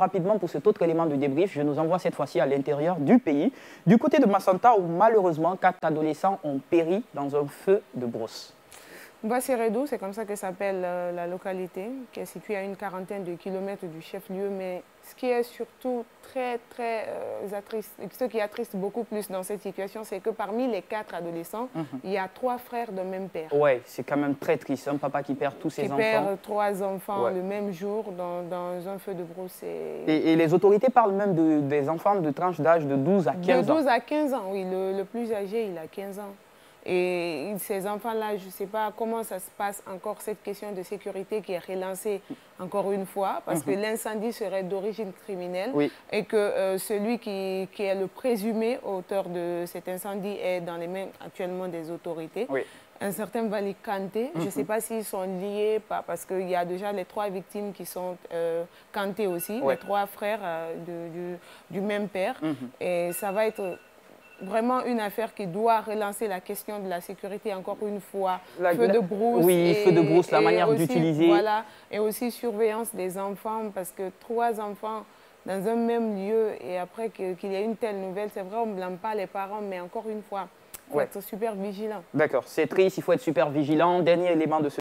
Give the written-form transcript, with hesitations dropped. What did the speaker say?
rapidement pour cet autre élément de débrief. Je nous envoie cette fois-ci à l'intérieur du pays, du côté de Massanta, où malheureusement 4 adolescents ont péri dans un feu de brousse. Bassiredou, c'est comme ça que s'appelle la localité, qui est située à une quarantaine de kilomètres du chef-lieu. Mais ce qui est surtout ce qui attriste beaucoup plus dans cette situation, c'est que parmi les 4 adolescents, il y a 3 frères de même père. Ouais, c'est quand même très triste. Un papa qui perd tous ses enfants. Qui perd 3 enfants le même jour dans un feu de brousse. Et les autorités parlent même des enfants de tranche d'âge de 12 à 15 ans. De 12 à 15 ans, oui. Le plus âgé, il a 15 ans. Et ces enfants-là, je ne sais pas comment ça se passe encore, cette question de sécurité qui est relancée encore une fois, parce que l'incendie serait d'origine criminelle et que celui qui est le présumé auteur de cet incendie est dans les mains actuellement des autorités. Un certain Vali Kanté, je ne sais pas s'ils sont liés, parce qu'il y a déjà les 3 victimes qui sont Kanté aussi, les 3 frères du même père. Et ça va être vraiment une affaire qui doit relancer la question de la sécurité encore une fois. Feu de brousse. Oui, feu de brousse, la manière d'utiliser. Voilà, et aussi surveillance des enfants, parce que 3 enfants dans un même lieu, et après qu'il y ait une telle nouvelle, c'est vrai, on ne blâme pas les parents, mais encore une fois, il faut être super vigilant. D'accord, c'est triste, il faut être super vigilant. Dernier élément de ce